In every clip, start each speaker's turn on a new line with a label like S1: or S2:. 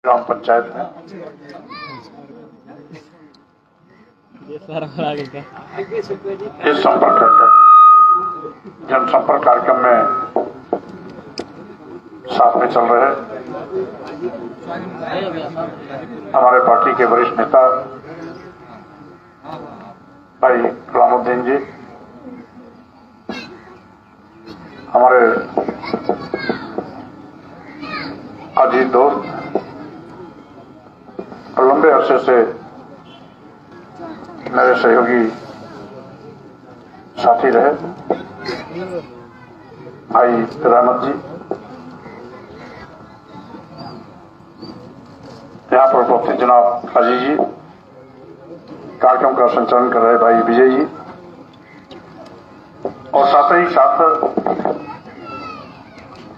S1: ग्राम पंचायत में इस जनसंपर्क कार्यक्रम में साथ में चल रहे हमारे पार्टी के वरिष्ठ नेता भाई गुलामुद्दीन जी, हमारे अजीत दोस्त, लंबे अरसे से मेरे सहयोगी साथी रहे भाई रहमत जी, यहाँ पर उपस्थित जनाब अजीत जी, कार्यक्रम का संचालन कर रहे भाई विजय जी, और साथ ही साथ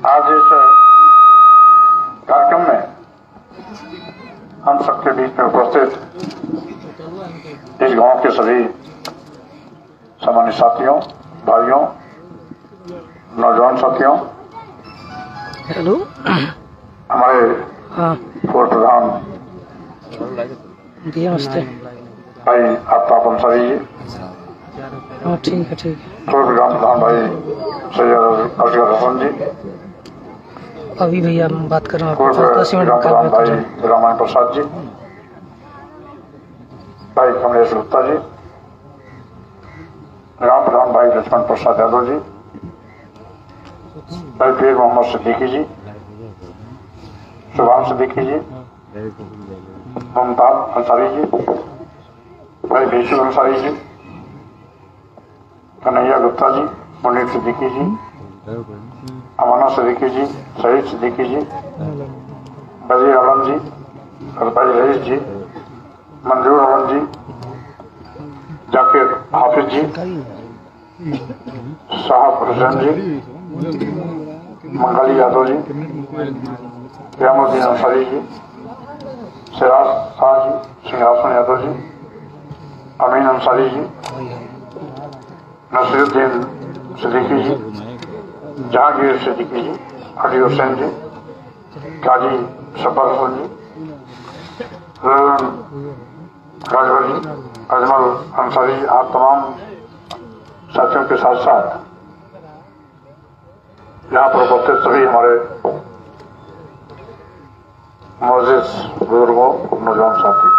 S1: आज इस कार्यक्रम में हम सबके बीच में उपस्थित इस गांव के सभी सामान्य साथियों, भाइयों, नौजवान साथियों,
S2: हेलो,
S1: हमारे पूर्व प्रधान
S2: नमस्ते
S1: भाई आफ्ताब अंसारी जी,
S2: हाँ ठीक है
S1: पूर्व ग्राम प्रधान भाई सैयद असगर हसन जी,
S2: अभी भैया हम बात कर रहे हैं,
S1: पूर्व ग्राम प्रधान भाई रामायण प्रसाद जी, भाई कमलेश गुप्ता जी, ग्राम प्रधान भाई लक्ष्मण प्रसाद यादव जी, भाई पीर मोहम्मद सिद्दीकी जी, शुभाम सिद्दीकी जी, मुमताज अंसारी जी, भाई बेशु अंसारी जी, कन्हैया गुप्ता जी, मुनीर सिद्दीकी जी, अमाना सिद्दीकी जी, शहीद सिद्दीकी जी, वजीर आलम जी, भाई रईस जी, मंजूर आलम जी, जाकिर हाफिज जी, साहब हुसैन जी, मंगली यादव जी, क़यामुद्दीन अंसारी जी, सिराज शाह जी, सिंहासन यादव जी, अमीन अंसारी जी, नसीरुद्दीन सिद्दीकी जी, जहांगीर सिद्दीकी जी, अली हुसैन जी, काजी शब्बर हसन जी, राजवर जी, अजमल अंसारी जी, आप तमाम साथियों के साथ साथ यहाँ पर उपस्थित सभी हमारे मोअज़्ज़िज़ बुजुर्गों, नौजवान साथी,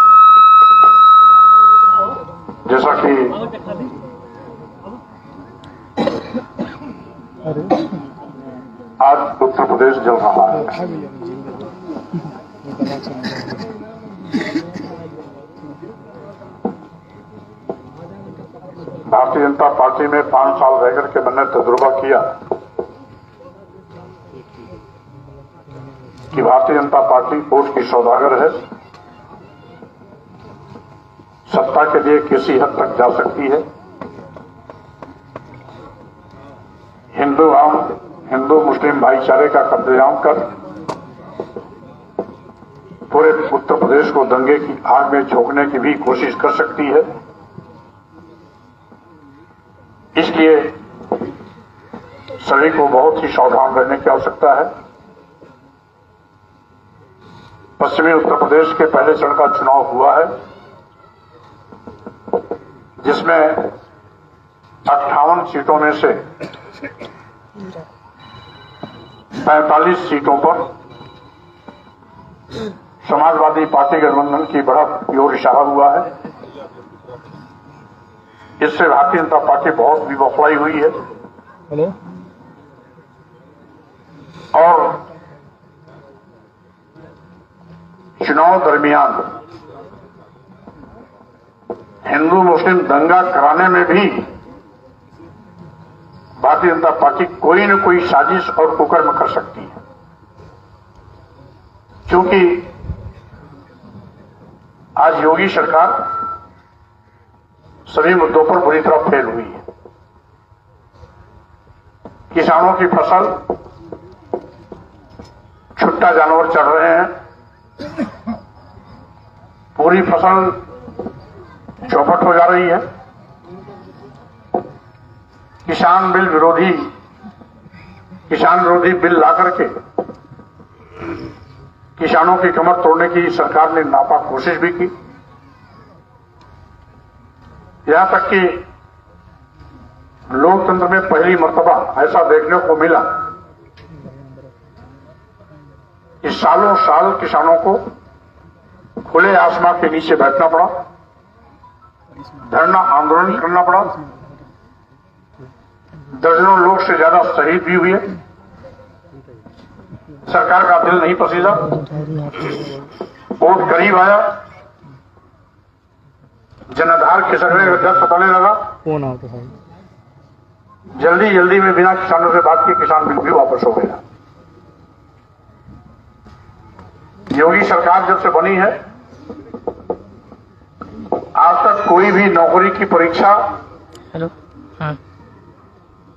S1: जैसा कि आज उत्तर प्रदेश जल रहा है, भारतीय जनता पार्टी में 5 साल रहकर के मैंने तजुर्बा किया कि भारतीय जनता पार्टी वोट की सौदागर है, सत्ता के लिए किसी हद तक जा सकती है, हिंदू मुस्लिम भाईचारे का कब्जाम कर पूरे उत्तर प्रदेश को दंगे की आग में झोंकने की भी कोशिश कर सकती है। इसलिए सभी को बहुत ही सावधान रहने की आवश्यकता है। पश्चिमी उत्तर प्रदेश के पहले चरण का चुनाव हुआ है, जिसमें 58 सीटों में से 45 सीटों पर समाजवादी पार्टी गठबंधन की बढ़त की ओर इशारा हुआ है। इससे भारतीय जनता पार्टी बहुत विफलाई हुई है। और चुनाव दरमियान हिंदू मुस्लिम दंगा कराने में भी भारतीय जनता पार्टी कोई न कोई साजिश और कुकर्म कर सकती है, क्योंकि आज योगी सरकार सभी मुद्दों पर बुरी तरह फेल हुई है। किसानों की फसल छुट्टा जानवर चढ़ रहे हैं, पूरी फसल चौपट हो जा रही है। किसान विरोधी बिल ला करके किसानों की कमर तोड़ने की सरकार ने नापाक कोशिश भी की। यहां तक कि लोकतंत्र में पहली मर्तबा ऐसा देखने को मिला कि सालों साल किसानों को खुले आसमान के नीचे बैठना पड़ा, धरना आंदोलन करना पड़ा, दर्जनों लोग से ज्यादा शहीद भी हुए। सरकार का दिल नहीं पसीजा, वोट करीब आया, जनाधार खिसकने का डर सताने लगा। जल्दी जल्दी में बिना किसानों से बात किए किसान बिल भी वापस हो गया। योगी सरकार जब से बनी है आज तक कोई भी नौकरी की परीक्षा
S2: हेलो, हाँ,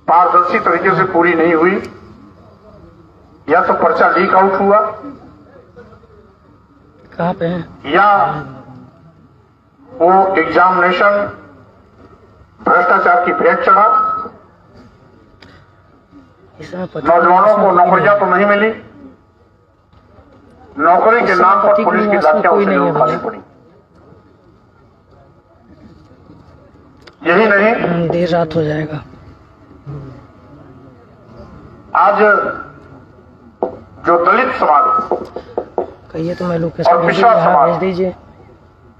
S1: पारदर्शी तरीके से पूरी नहीं हुई। या तो पर्चा लीक आउट हुआ,
S2: कहाँ पे हैं?
S1: या वो एग्जामिनेशन भ्रष्टाचार की भेंट चढ़ा।
S2: इसमें
S1: नौजवानों को नौकरियां तो नहीं मिली, नौकरी के नाम पर पुलिस की लाठियां उसे जरूर खानी पड़ी। यही नहीं,
S2: देर रात हो जाएगा।
S1: आज जो दलित समाज
S2: कहिए तो मैं
S1: और
S2: लोकेशन
S1: पिछड़ा समाज
S2: भेज दीजिए।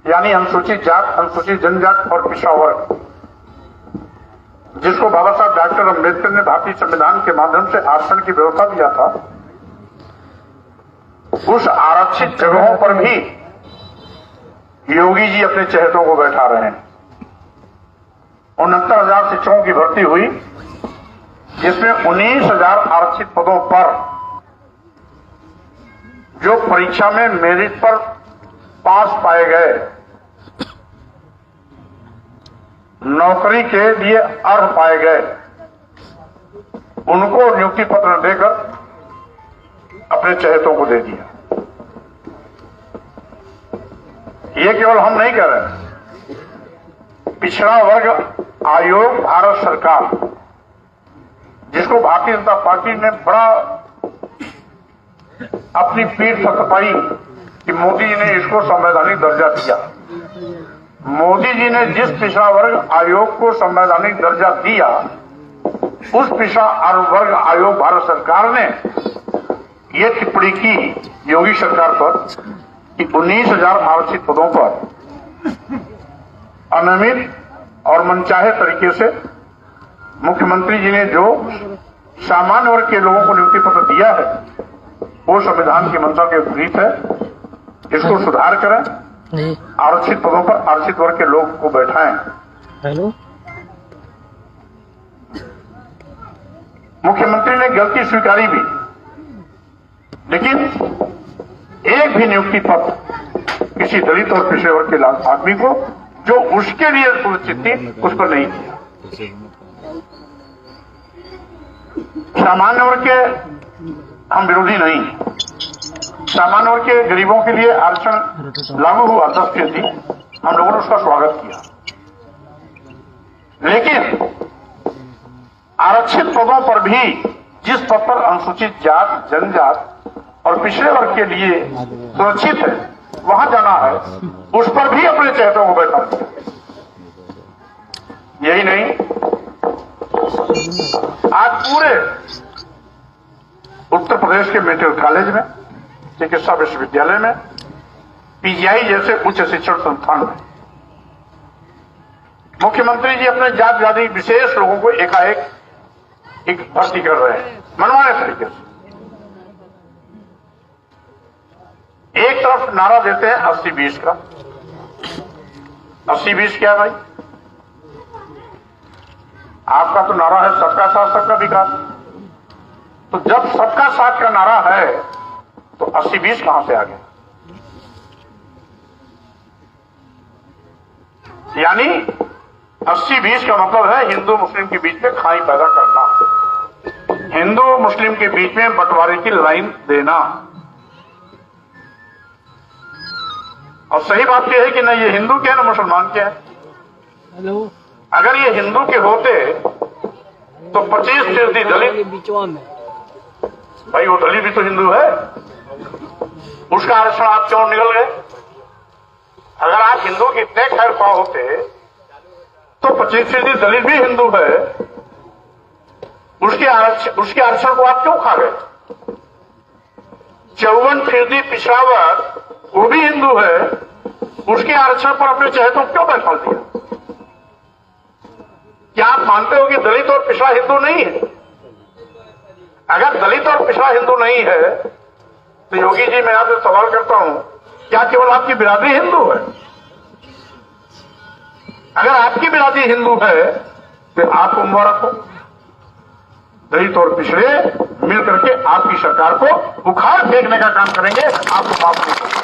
S1: यानी अनुसूचित जात, अनुसूचित जनजाति और पिछड़ा वर्ग, जिसको बाबा साहब डॉक्टर अम्बेडकर ने भारतीय संविधान के माध्यम से आरक्षण की व्यवस्था दिया था, उस आरक्षित जगहों पर भी योगी जी अपने चहेतों को बैठा रहे हैं। 69,000 शिक्षकों की भर्ती हुई, जिसमें 19,000 आरक्षित पदों पर जो परीक्षा में मेरिट पर पास पाए गए, नौकरी के लिए अर्ह पाए गए, उनको नियुक्ति पत्र देकर अपने चहेतों को दे दिया। ये केवल हम नहीं कह रहे, पिछड़ा वर्ग आयोग भारत सरकार, जिसको भारतीय जनता पार्टी ने बड़ा अपनी पीठ थपथपाई कि मोदी जी ने इसको संवैधानिक दर्जा दिया। मोदी जी ने जिस पिछड़ा वर्ग आयोग को संवैधानिक दर्जा दिया, उस पिछड़ा वर्ग आयोग भारत सरकार ने यह टिप्पणी की योगी सरकार पर कि 19,000 आरक्षित पदों पर अनियमित और मनचाहे तरीके से मुख्यमंत्री जी ने जो सामान्य वर्ग के लोगों को नियुक्ति पत्र दिया है, वो संविधान की मंशा के विपरीत है। इसको सुधार करें,
S2: जी।
S1: आरक्षित पदों पर आरक्षित वर्ग के लोग को बैठाएं।
S2: हेलो,
S1: मुख्यमंत्री ने गलती स्वीकारी भी, लेकिन एक भी नियुक्ति पत्र किसी दलित और पिछड़े वर्ग के आदमी को जो उसके लिए सुनिश्चित थी, उस पर नहीं दिया। सामान्य वर्ग के हम विरोधी नहीं, सामान्य वर्ग के गरीबों के लिए आरक्षण लागू हुआ 10%, हम लोगों ने उसका स्वागत किया। लेकिन आरक्षित पदों पर भी जिस पद पर अनुसूचित जात, जनजात और पिछड़े वर्ग के लिए सुरक्षित है, वहां जाना है, उस पर भी अपने चहेतों को बैठा दिया। यही नहीं, आज पूरे उत्तर प्रदेश के मेडिकल कॉलेज में, चिकित्सा विश्वविद्यालय में, पीजीआई जैसे उच्च शिक्षण संस्थान में मुख्यमंत्री जी अपने जात जाति विशेष लोगों को एकाएक एक भर्ती कर रहे हैं मनमाने तरीके से। एक तरफ नारा देते हैं 80-20 का। 80-20 क्या भाई? आपका तो नारा है सबका साथ सबका विकास। तो जब सबका साथ का नारा है तो 80-20 कहां से आ गया? यानी 80-20 का मतलब है हिंदू मुस्लिम के बीच में खाई पैदा करना, हिंदू मुस्लिम के बीच में बंटवारे की लाइन देना। और सही बात यह है कि न ये हिंदू के है न मुसलमान के है।
S2: हेलो,
S1: अगर ये हिंदू के होते तो 25% दलित,
S2: बीचवा में
S1: भाई वो दलित भी तो हिंदू है। उसका आरक्षण आप क्यों निकल गए? अगर आप हिंदू के इतने खैर ख्वाह होते तो 25% दलित भी हिंदू है, उसके आरक्षण को आप क्यों खा गए? 54% पिछड़ा वर्ग वो भी हिंदू है, उसके आरक्षण पर अपने चहेतों क्यों बैठा दिया? क्या आप मानते हो कि दलित और पिछड़ा हिंदू नहीं है? अगर दलित और पिछड़ा हिंदू नहीं है तो योगी जी मैं आपसे सवाल करता हूं, क्या केवल आपकी बिरादरी हिंदू है? अगर आपकी बिरादरी हिंदू है तो आपको मुबारक हो, दलित और पिछड़े मिलकर के आपकी सरकार को उखाड़ फेंकने का काम करेंगे, आपको माफ नहीं करेंगे।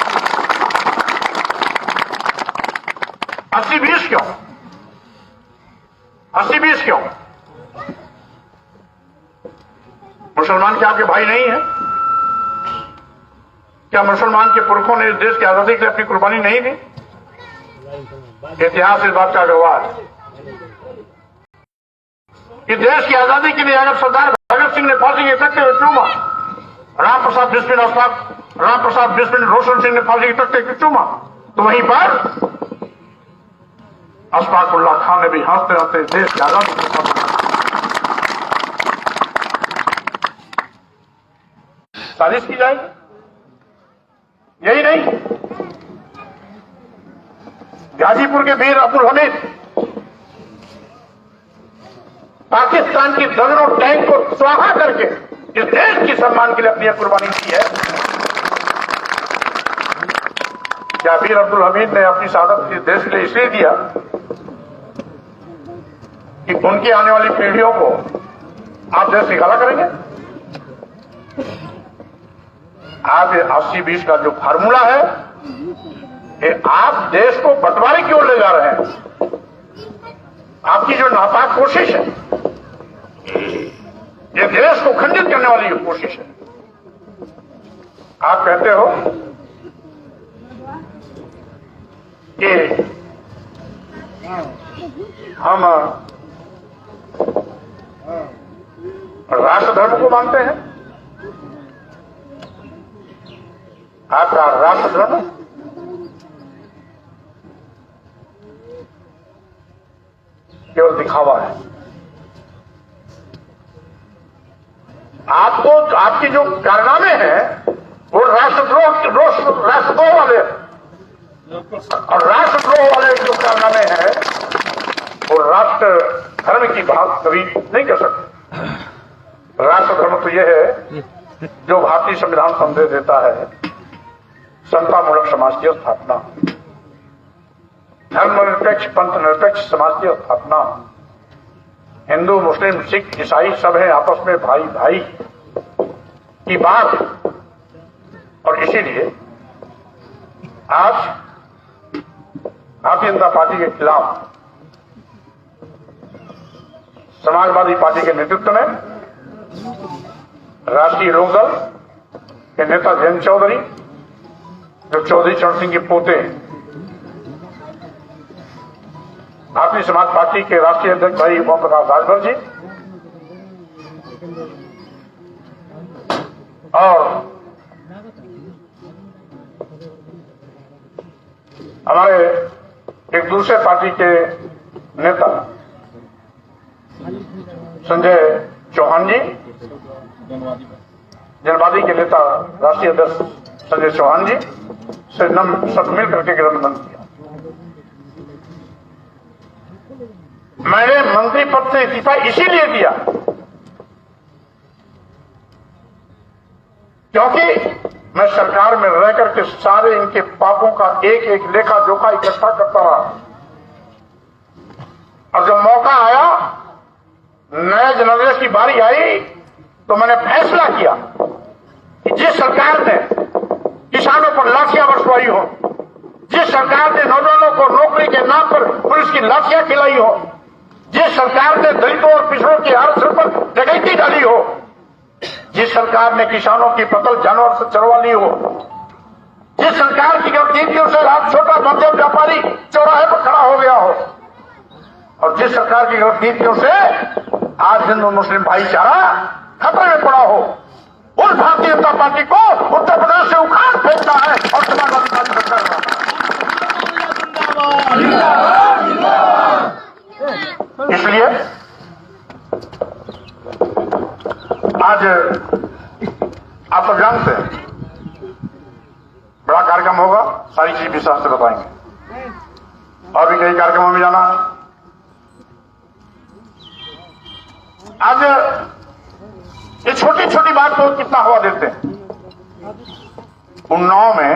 S1: 80-20 क्यों? 80-20 क्यों? मुसलमान क्या आपके भाई नहीं है? क्या मुसलमान के पुरखों ने इस देश की आजादी के लिए अपनी कुर्बानी नहीं दी? इतिहास इस बात का गवाह है। इस देश की आजादी के लिए अगर सरदार भगत सिंह ने फांसी के तख्ते पर चूमा, राम प्रसाद बिस्मिल रोशन सिंह ने फांसी के तख्ते पर चूमा, तो वहीं पर अशफाकुल्लाह खान ने भी हंसते हंसते देश की आजादी को साजिश की जाएगी। यही नहीं, गाजीपुर के वीर अब्दुल हमीद पाकिस्तान की दर्जनों टैंक को स्वाहा करके इस देश की सम्मान के लिए अपनी कुर्बानी की है। क्या वीर अब्दुल हमीद ने अपनी शहादत इस देश के लिए इसलिए दिया कि उनकी आने वाली पीढ़ियों को आप देश निकाला करेंगे? आप 80-20 का जो फार्मूला है, ये आप देश को बंटवारे की ओर ले जा रहे हैं। आपकी जो नापाक कोशिश है, ये देश को खंडित करने वाली कोशिश है। आप कहते हो कि हम राष्ट्र धर्म को मानते हैं। आपका राष्ट्र धर्म केवल दिखावा है। आपको आपकी जो कारनामे हैं वो राष्ट्रद्रोह वाले, और राष्ट्रद्रोह वाले जो कारनामे हैं वो राष्ट्र धर्म की बात कभी नहीं कर सकते। राष्ट्र धर्म तो यह है जो भारतीय संविधान संदेश देता है, समतामूलक समाज की स्थापना, धर्मनिरपेक्ष पंथ निरपेक्ष समाज की स्थापना, हिंदू मुस्लिम सिख ईसाई सब हैं आपस में भाई भाई की बात। और इसीलिए आज भारतीय जनता पार्टी के खिलाफ समाजवादी पार्टी के नेतृत्व में राष्ट्रीय लोकदल के नेता जयंत चौधरी, जो चौधरी चरण सिंह के पोते हैं, भारतीय समाज पार्टी के राष्ट्रीय अध्यक्ष भाई ओम प्रकाश राजभर जी और हमारे एक दूसरे पार्टी के नेता संजय चौहान जी, जनवादी के नेता राष्ट्रीय अध्यक्ष संजय चौहान जी से सब मिल करके गठबंधन किया। मैंने मंत्री पद से इस्तीफा इसीलिए दिया क्योंकि मैं सरकार में रह करके सारे इनके पापों का एक एक लेखा जोखा इकट्ठा करता रहा, और जब मौका आया, नए जनादेश की बारी आई, तो मैंने फैसला किया कि जिस सरकार ने किसानों पर लाठियां बरसवाई हो, जिस सरकार ने नौजवानों को नौकरी के नाम पर पुलिस की लाठियां खिलाई हो, जिस सरकार ने दलितों और पिछड़ों के आरक्षण पर डकैती डाली हो, जिस सरकार ने किसानों की फसल जानवर से चरवा ली हो, जिस सरकार की गतिविधियों से आज छोटा मध्यम व्यापारी चौराहे पर खड़ा हो गया हो, और जिस सरकार की गतिविधियों से आज हिंदू मुस्लिम भाईचारा खतरे में पड़ा हो, उस भारतीय जनता पार्टी को उत्तर प्रदेश से उखाड़ फेंकता है और समाजवादी पार्टी सरकार में। इसलिए आज आप सब जानते हैं बड़ा कार्यक्रम होगा, सारी चीज विस्तार से बताएंगे और भी कई कार्यक्रमों में जाना है। आज ये छोटी छोटी बात को कितना हवा देते हैं। उन्नाव में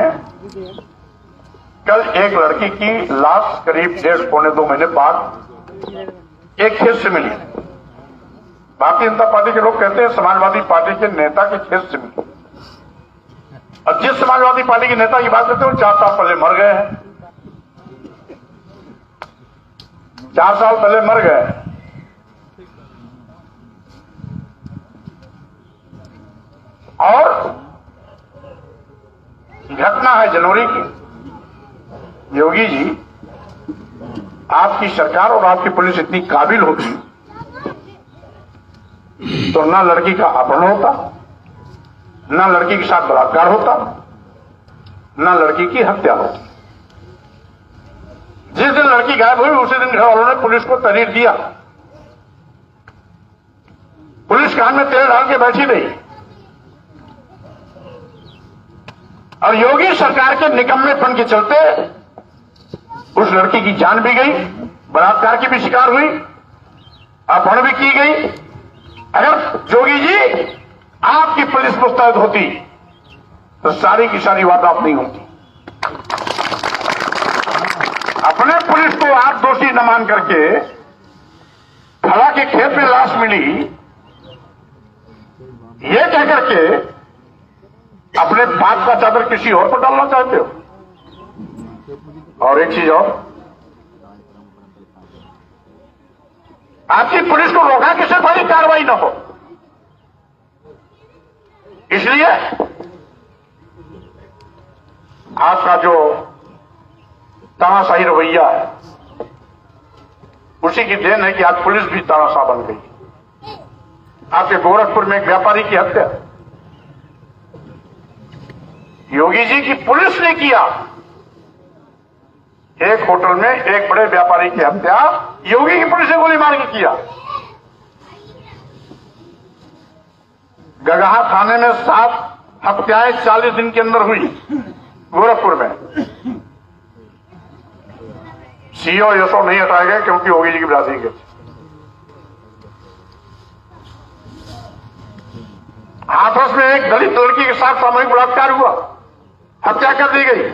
S1: कल एक लड़की की लाश करीब 1.5-2 महीने बाद एक खेत से मिली। भारतीय जनता पार्टी के लोग कहते हैं समाजवादी पार्टी के नेता के खेत से मिली, और जिस समाजवादी पार्टी के नेता की बात करते हैं वो 4 साल पहले मर गए हैं। 4 साल पहले मर गए। और घटना है जनवरी की। योगी जी, आपकी सरकार और आपकी पुलिस इतनी काबिल होती तो ना लड़की का अपहरण होता, ना लड़की के साथ बलात्कार होता, ना लड़की की हत्या होती। जिस दिन लड़की गायब हुई उसी दिन घर वालों ने पुलिस को तहरीर दिया। पुलिस कान में तेल डाल के बैठी रही और योगी सरकार के निकम्मेपन के चलते उस लड़की की जान भी गई, बलात्कार की भी शिकार हुई, अपहरण भी की गई। अगर योगी जी आपकी पुलिस मुस्तैद होती तो सारी की सारी वारदात नहीं होती। अपने पुलिस को आप दोषी न मान करके खड़ा के खेत में लाश मिली ये कहकर के अपने पाप का चादर किसी और पर डालना चाहते हो। और एक चीज और, आपकी पुलिस को रोका कि सिर्फ बड़ी कार्रवाई न हो। इसलिए आपका जो तानाशाही रवैया है उसी की देन है कि आज पुलिस भी तानाशाह बन गई। आपके गोरखपुर में एक व्यापारी की हत्या योगी जी की पुलिस ने किया। एक होटल में एक बड़े व्यापारी की हत्या योगी की पुलिस ने गोली मार के किया। गगहा थाने में 7 हत्याएं 40 दिन के अंदर हुई गोरखपुर में। सीओ यसो नहीं हटाए गए क्योंकि योगी जी की बिरादरी के। हाथरस में एक दलित लड़की के साथ सामूहिक बलात्कार हुआ, हत्या कर दी गई।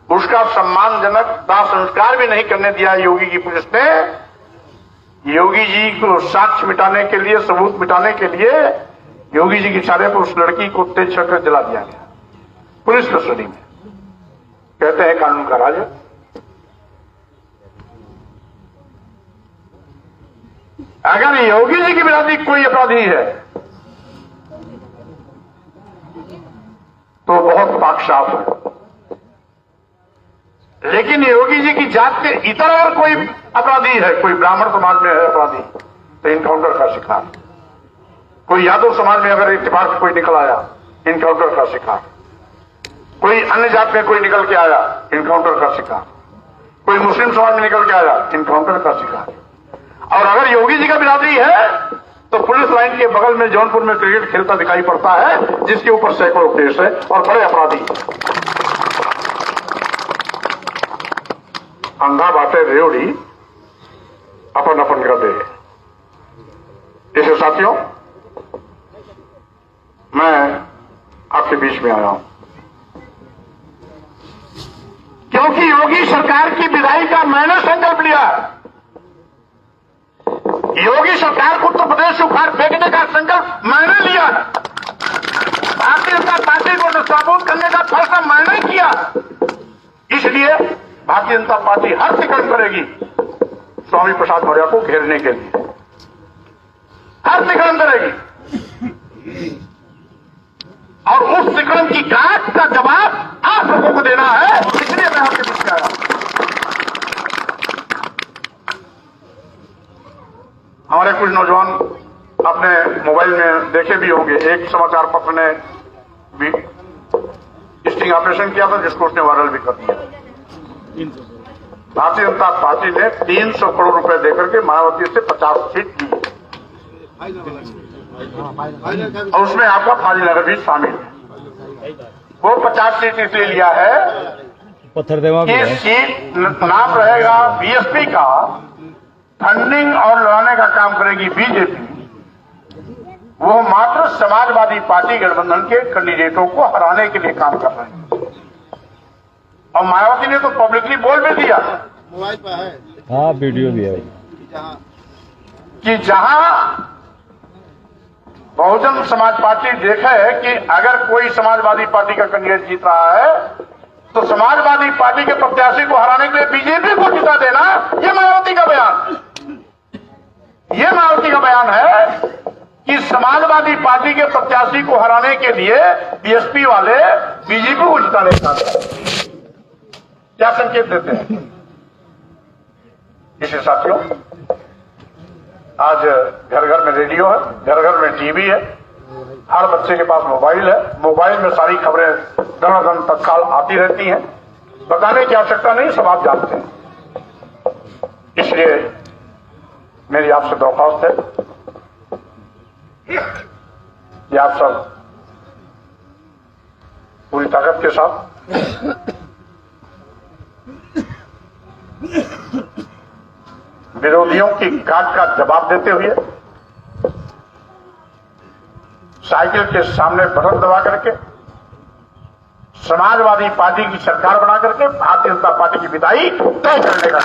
S1: उसका सम्मानजनक दाह संस्कार भी नहीं करने दिया योगी की पुलिस ने। योगी जी को साक्ष्य मिटाने के लिए, सबूत मिटाने के लिए योगी जी के इशारे पर उस लड़की को तेज छकर जला दिया गया पुलिस कस्टडी में। कहते हैं कानून का राज। अगर योगी जी की बिरादरी कोई अपराधी है तो बहुत पाक साफ है, लेकिन योगी जी की जात के इतर अगर कोई अपराधी है, कोई ब्राह्मण समाज में है अपराधी तो इनकाउंटर का शिकार, कोई यादव समाज में अगर इत्तेफाक कोई निकल आया इनकाउंटर का शिकार, कोई अन्य जात में कोई निकल के आया इनकाउंटर का शिकार, कोई मुस्लिम समाज में निकल के आया इनकाउंटर का शिकार। और अगर योगी जी का बिरादरी है तो पुलिस लाइन के बगल में जौनपुर में क्रिकेट खेलता दिखाई पड़ता है जिसके ऊपर सैकड़ों केस है और बड़े अपराधी। अंधा बाटे रेवड़ी अपन अपन कर दे। इसे साथियों, मैं आपके बीच में आया हूं क्योंकि योगी सरकार की विदाई का मैंने संकल्प लिया। योगी सरकार को उत्तर प्रदेश से उखाड़ फेंकने का संकल्प मैंने लिया। भारतीय जनता पार्टी को नाबूद करने का फैसला मैंने किया। इसलिए भारतीय जनता पार्टी हर तिकड़ करेगी स्वामी प्रसाद मौर्य को घेरने के लिए, हर तिकड़ करेगी। और उस तिकड़ की गांठ का जवाब आप लोगों को देना है। इसलिए मैं आपके बीच में आया। हमारे कुछ नौजवान आपने मोबाइल में देखे भी होंगे, एक समाचार पत्र ने भी स्टिंग ऑपरेशन किया था जिसको उसने वायरल भी कर दिया। भारतीय जनता पार्टी ने 300 करोड़ रुपए देकर के मायावती से 50 सीट ली और उसमें आपका फाजिलनगर भी शामिल है। वो 50 सीट इसलिए लिया है कि सीट नाम रहेगा बीएसपी का, फंडिंग और लड़ाने का काम करेगी बीजेपी। वो मात्र समाजवादी पार्टी गठबंधन के कैंडिडेटों को हराने के लिए काम कर रहे हैं। और मायावती ने तो पब्लिकली बोल भी दिया,
S3: मोबाइल पर है,
S4: हाँ वीडियो भी है,
S1: कि जहां बहुजन समाज पार्टी देखे कि अगर कोई समाजवादी पार्टी का कैंडिडेट जीत रहा है तो समाजवादी पार्टी के प्रत्याशी को हराने के लिए बीजेपी को जिता देना, ये मायावती का बयान, ये मायावती का बयान है कि समाजवादी पार्टी के प्रत्याशी को हराने के लिए बीएसपी वाले बीजेपी को जिताने का क्या संकेत देते हैं। इसे साथियों, आज घर घर में रेडियो है, घर घर में टीवी है, हर बच्चे के पास मोबाइल है। मोबाइल में सारी खबरें दन तत्काल आती रहती हैं, बताने की आवश्यकता नहीं, सब आप जानते हैं। इसलिए मेरी आपसे दरख्वास्त है कि आप सब पूरी ताकत के साथ विरोधियों की काट का जवाब देते हुए साइकिल के सामने बटन दबा करके समाजवादी पार्टी की सरकार बना करके भारतीय जनता पार्टी की विदाई तय करने का